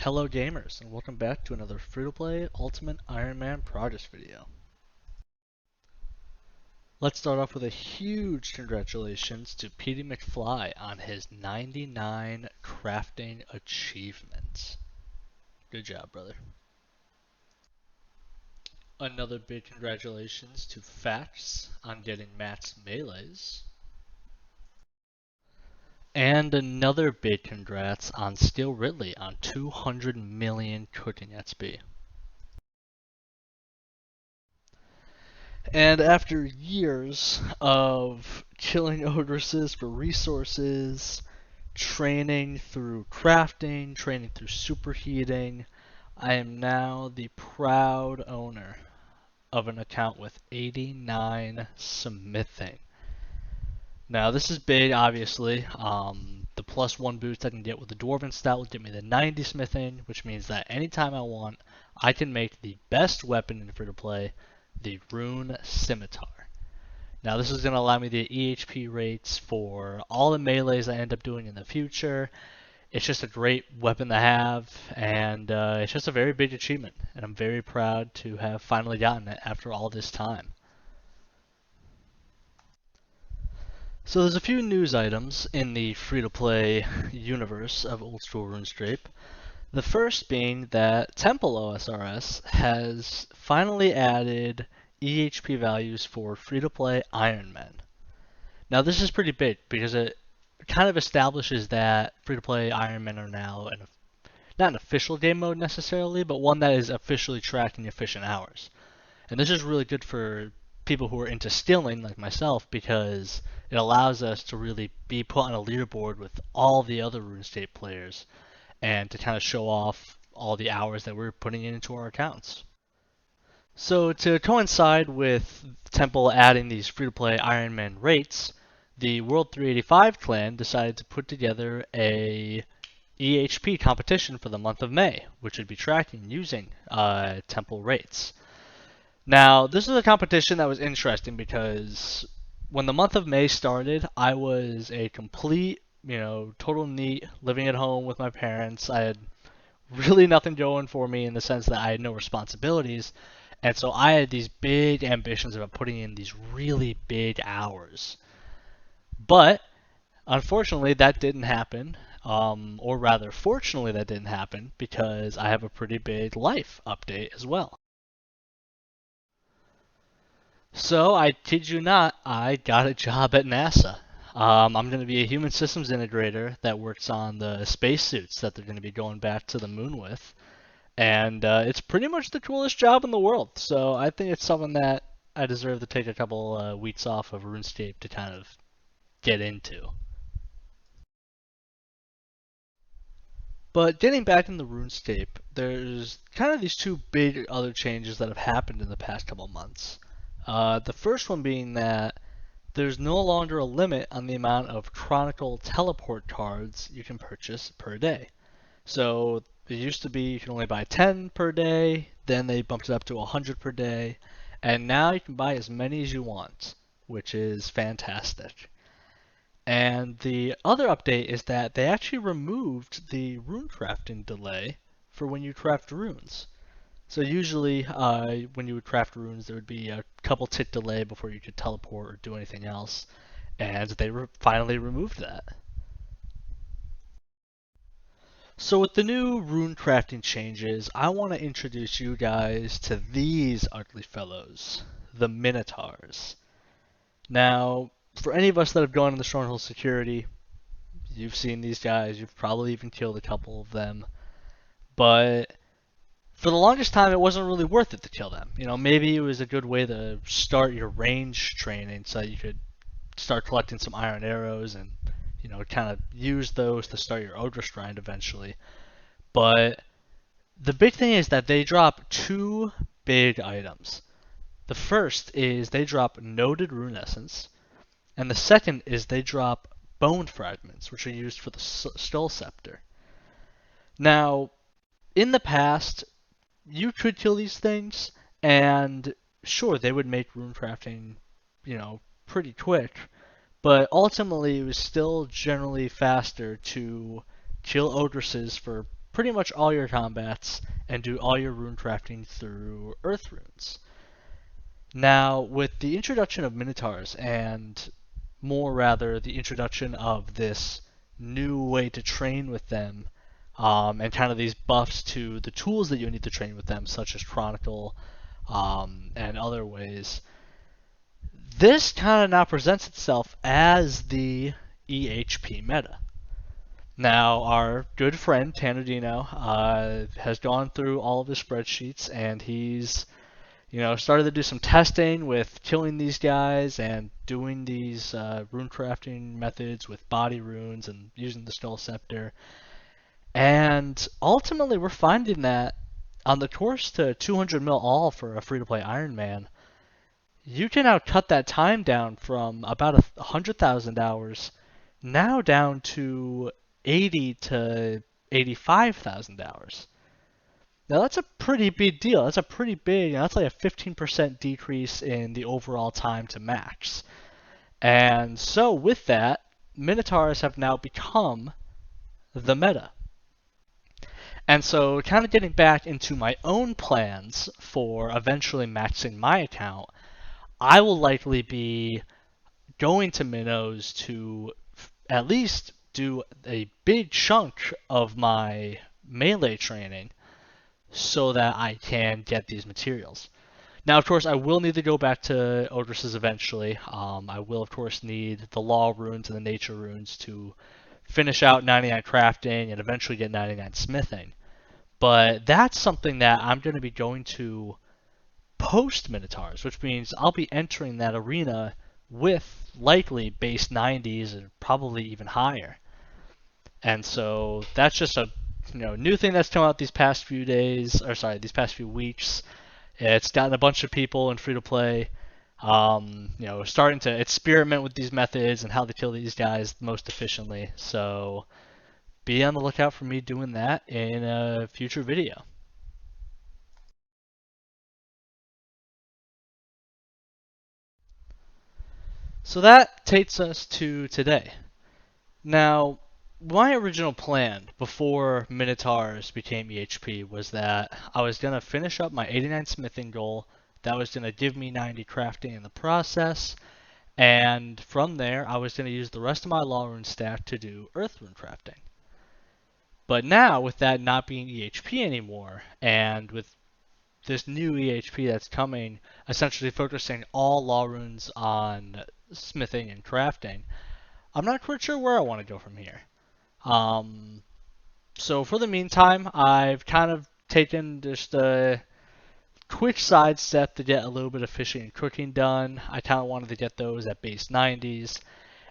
Hello gamers, and welcome back to another free-to-play Ultimate Iron Man Progress video. Let's start off with a huge congratulations to Petey McFly on his 99 crafting achievements. Good job, brother. Another big congratulations to Fax on getting Matt's Melees. And another big congrats on Steel Ridley on 200 million cooking XP. And after years of killing ogresses for resources, training through crafting, training through superheating, I am now the proud owner of an account with 89 smithing. Now this is big, obviously. The +1 boost I can get with the Dwarven stat will give me the 90 smithing, which means that anytime I want, I can make the best weapon in free-to-play, the Rune Scimitar. Now this is going to allow me the EHP rates for all the melees I end up doing in the future. It's just a great weapon to have, and it's just a very big achievement, and I'm very proud to have finally gotten it after all this time. So there's a few news items in the free-to-play universe of Old School RuneScape. The first being that Temple OSRS has finally added EHP values for free-to-play Iron Men. Now this is pretty big because it kind of establishes that free-to-play Iron Men are now not an official game mode necessarily, but one that is officially tracking efficient hours. And this is really good for people who are into stealing like myself because it allows us to really be put on a leaderboard with all the other RuneScape players and to kind of show off all the hours that we're putting into our accounts. So to coincide with Temple adding these free-to-play Iron Man rates, the World 385 clan decided to put together a EHP competition for the month of May, which would be tracking using Temple rates. Now, this is a competition that was interesting because when the month of May started, I was a complete, total neat, living at home with my parents. I had really nothing going for me in the sense that I had no responsibilities. And so I had these big ambitions about putting in these really big hours. But, unfortunately, that didn't happen. Or rather, fortunately, that didn't happen because I have a pretty big life update as well. So, I kid you not, I got a job at NASA. I'm going to be a human systems integrator that works on the spacesuits that they're going to be going back to the moon with. And it's pretty much the coolest job in the world. So I think it's something that I deserve to take a couple weeks off of RuneScape to kind of get into. But getting back into RuneScape, there's kind of these two big other changes that have happened in the past couple months. The first one being that there's no longer a limit on the amount of Chronicle teleport cards you can purchase per day. So it used to be you can only buy 10 per day, then they bumped it up to 100 per day, and now you can buy as many as you want, which is fantastic. And the other update is that they actually removed the rune crafting delay for when you craft runes. So usually when you would craft runes, there would be a couple tick delay before you could teleport or do anything else, and they finally removed that. So with the new rune crafting changes, I want to introduce you guys to these ugly fellows, the Minotaurs. Now, for any of us that have gone into Stronghold Security, you've seen these guys, you've probably even killed a couple of them, but for the longest time it wasn't really worth it to kill them. Maybe it was a good way to start your range training so that you could start collecting some iron arrows and kind of use those to start your Ogress grind eventually. But the big thing is that they drop two big items. The first is they drop Noted Rune Essence, and the second is they drop Bone Fragments, which are used for the Skull Scepter. Now, in the past, you could kill these things, and sure, they would make rune crafting, pretty quick, but ultimately it was still generally faster to kill ogresses for pretty much all your combats and do all your rune crafting through earth runes. Now, with the introduction of Minotaurs, and more rather the introduction of this new way to train with them, and kind of these buffs to the tools that you need to train with them, such as Chronicle and other ways, this kind of now presents itself as the EHP meta. Now, our good friend Tanadino has gone through all of his spreadsheets, and he's started to do some testing with killing these guys and doing these rune crafting methods with body runes and using the Skull Scepter. And ultimately, we're finding that on the course to 200 mil all for a free-to-play Iron Man, you can now cut that time down from about 100,000 hours now down to 80 to 85,000 hours. Now that's a pretty big deal. That's a pretty big, that's like a 15% decrease in the overall time to max. And so with that, Minotaurs have now become the meta. And so kind of getting back into my own plans for eventually maxing my account, I will likely be going to Minnows to at least do a big chunk of my melee training so that I can get these materials. Now, of course, I will need to go back to Ogresses eventually. I will, of course, need the Law runes and the Nature runes to finish out 99 crafting and eventually get 99 smithing. But that's something that I'm going to be going to post Minotaurs, which means I'll be entering that arena with likely base 90s and probably even higher. And so that's just a new thing that's come out these past few days, or sorry, these past few weeks. It's gotten a bunch of people in free-to-play, starting to experiment with these methods and how to kill these guys most efficiently. So be on the lookout for me doing that in a future video. So that takes us to today. Now, my original plan before Minotaurs became EHP was that I was going to finish up my 89 smithing goal. That was going to give me 90 crafting in the process. And from there, I was going to use the rest of my Law Rune stack to do Earth Rune crafting. But now, with that not being EHP anymore, and with this new EHP that's coming, essentially focusing all Law Runes on smithing and crafting, I'm not quite sure where I want to go from here. So for the meantime, I've kind of taken just a quick side step to get a little bit of fishing and cooking done. I kind of wanted to get those at base 90s.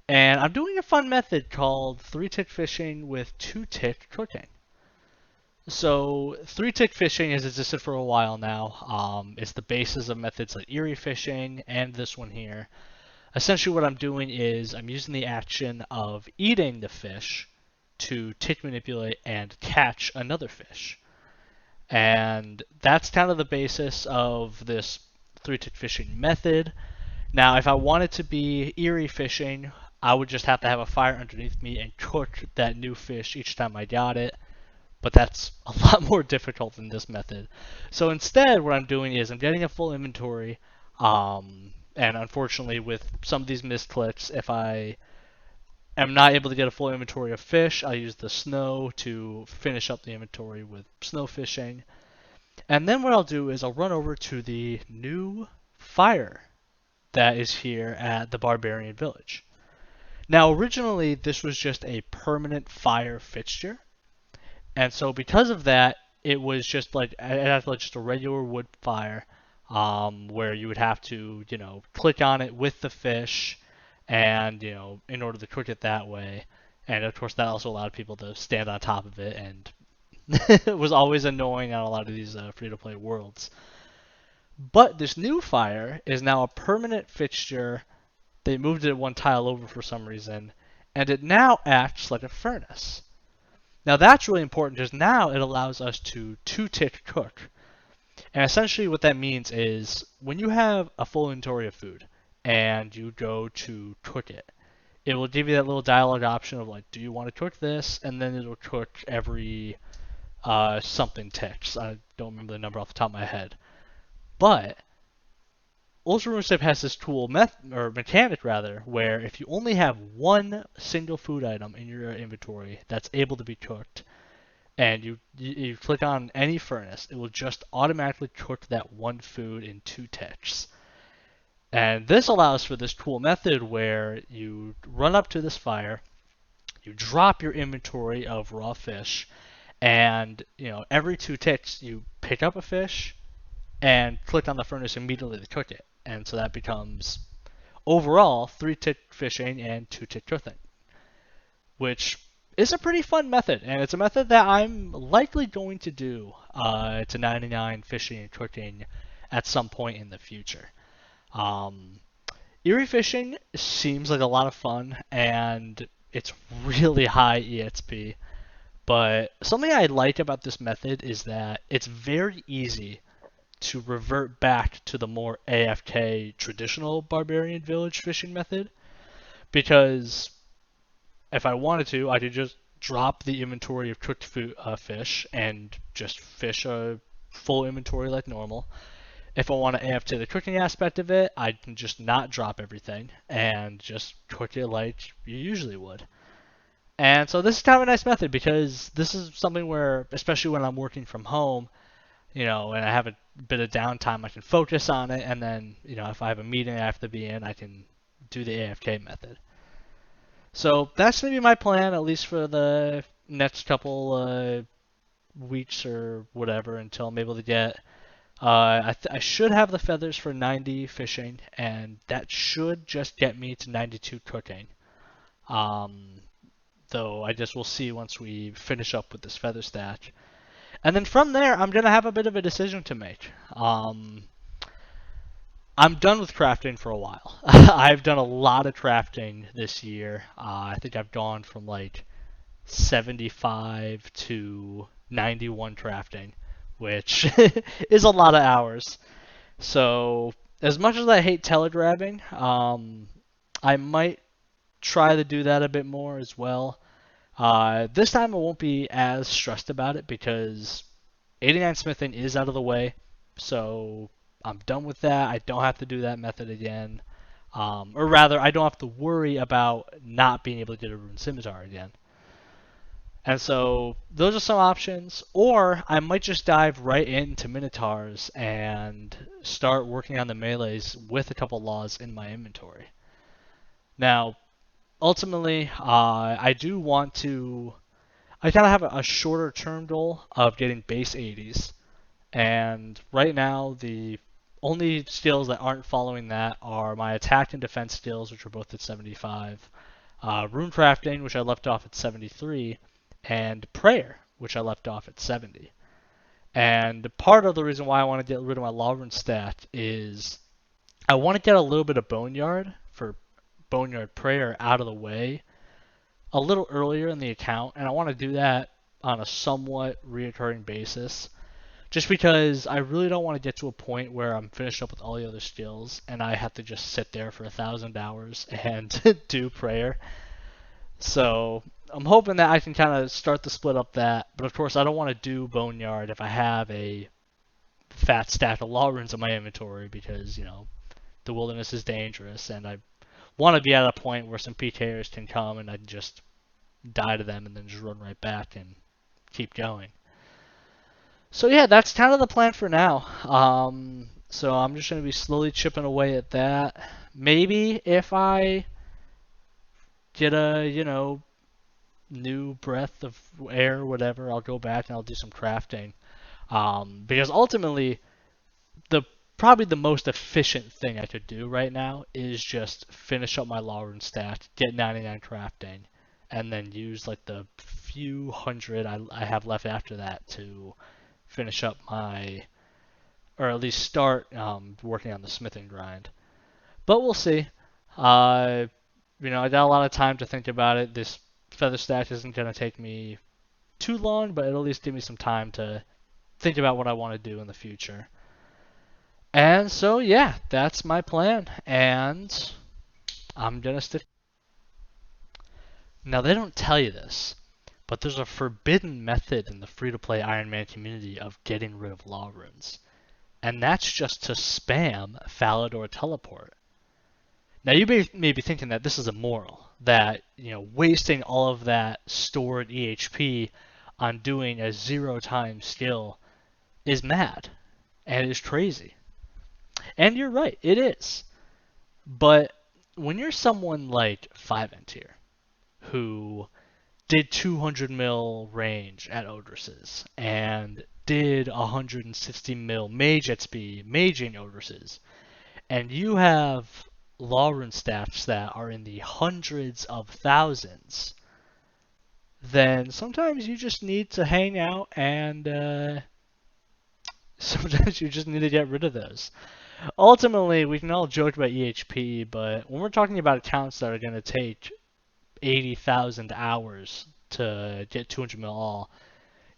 And I'm doing a fun method called 3-tick fishing with 2-tick cooking. So 3-tick fishing has existed for a while now. It's the basis of methods like Eerie fishing and this one here. Essentially what I'm doing is I'm using the action of eating the fish to tick manipulate and catch another fish. And that's kind of the basis of this 3-tick fishing method. Now, if I wanted to be Eerie fishing, I would just have to have a fire underneath me and cook that new fish each time I got it. But that's a lot more difficult than this method. So instead, what I'm doing is I'm getting a full inventory. And unfortunately, with some of these misclicks, if I am not able to get a full inventory of fish, I use the snow to finish up the inventory with snow fishing. And then what I'll do is I'll run over to the new fire that is here at the Barbarian Village. Now, originally, this was just a permanent fire fixture. And so because of that, it was just like just a regular wood fire, where you would have to, click on it with the fish, and in order to cook it that way. And of course, that also allowed people to stand on top of it, and it was always annoying on a lot of these free-to-play worlds. But this new fire is now a permanent fixture. They moved it one tile over for some reason, and it now acts like a furnace. Now that's really important because now it allows us to 2-tick cook. And essentially what that means is when you have a full inventory of food and you go to cook it, it will give you that little dialogue option of like, do you want to cook this? And then it'll cook every something ticks. I don't remember the number off the top of my head. But Ultra RuneScape has this cool mechanic rather, where if you only have one single food item in your inventory that's able to be cooked, and you click on any furnace, it will just automatically cook that one food in 2 ticks. And this allows for this cool method where you run up to this fire, you drop your inventory of raw fish, and every 2 ticks you pick up a fish and click on the furnace immediately to cook it. And so that becomes overall 3-tick fishing and 2-tick cooking, which is a pretty fun method, and it's a method that I'm likely going to do to 99 fishing and cooking at some point in the future. Eerie fishing seems like a lot of fun, and it's really high EXP. But something I like about this method is that it's very easy to revert back to the more AFK traditional barbarian village fishing method, because if I wanted to, I could just drop the inventory of cooked fish and just fish a full inventory like normal. If I want to AF to the cooking aspect of it, I can just not drop everything and just cook it like you usually would. And so this is kind of a nice method because this is something where, especially when I'm working from home, and I have a bit of downtime, I can focus on it, and then, if I have a meeting I have to be in, I can do the AFK method. So that's going to be my plan, at least for the next couple weeks or whatever, until I'm able to get I should have the feathers for 90 fishing, and that should just get me to 92 cooking. Though I guess we'll see once we finish up with this feather stack. And then from there, I'm going to have a bit of a decision to make. I'm done with crafting for a while. I've done a lot of crafting this year. I think I've gone from like 75 to 91 crafting, which is a lot of hours. So, as much as I hate telegrabbing, I might try to do that a bit more as well. This time I won't be as stressed about it because 89 smithing is out of the way, so I'm done with that. I don't have to do that method again. Or rather, I don't have to worry about not being able to get a rune scimitar again. And so those are some options, or I might just dive right into Minotaurs and start working on the melees with a couple laws in my inventory. Now, ultimately, I do want to, I kind of have a shorter term goal of getting base 80s, and right now the only skills that aren't following that are my attack and defense skills, which are both at 75, rune crafting, which I left off at 73, and prayer, which I left off at 70. And part of the reason why I want to get rid of my law rune stat is I want to get a little bit of boneyard for boneyard prayer out of the way a little earlier in the account, and I want to do that on a somewhat reoccurring basis, just because I really don't want to get to a point where I'm finished up with all the other skills and I have to just sit there for 1,000 hours and do prayer. So I'm hoping that I can kind of start to split up that, but of course I don't want to do boneyard if I have a fat stack of law runes in my inventory, because the wilderness is dangerous and I want to be at a point where some PKers can come and I can just die to them and then just run right back and keep going. So yeah, that's kind of the plan for now. So I'm just going to be slowly chipping away at that. Maybe if I get a, new breath of air or whatever, I'll go back and I'll do some crafting. Because ultimately, probably the most efficient thing I could do right now is just finish up my law rune stack, get 99 crafting, and then use like the few hundred I have left after that to finish up or at least start working on the smithing grind. But we'll see. I got a lot of time to think about it. This feather stack isn't going to take me too long, but it'll at least give me some time to think about what I want to do in the future. And so, yeah, that's my plan, and I'm going to stick. Now, they don't tell you this, but there's a forbidden method in the free-to-play Iron Man community of getting rid of law runes. And that's just to spam Falador Teleport. Now you may be thinking that this is immoral, that wasting all of that stored EHP on doing a 0-time skill is mad and is crazy. And you're right, it is. But when you're someone like 5N-Tier, who did 200 mil range at Odris's, and did 160 mil mage at speed, maging Odris's, and you have law rune stats that are in the hundreds of thousands, then sometimes you just need to hang out and sometimes you just need to get rid of those. Ultimately, we can all joke about EHP, but when we're talking about accounts that are going to take 80,000 hours to get 200 mil all,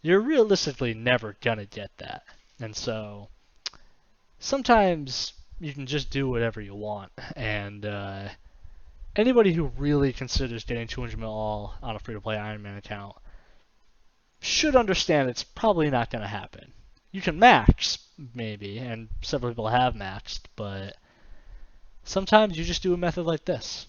you're realistically never going to get that. And so sometimes you can just do whatever you want. And anybody who really considers getting 200 mil all on a free-to-play Iron Man account should understand it's probably not going to happen. You can max, maybe, and several people have maxed, but sometimes you just do a method like this.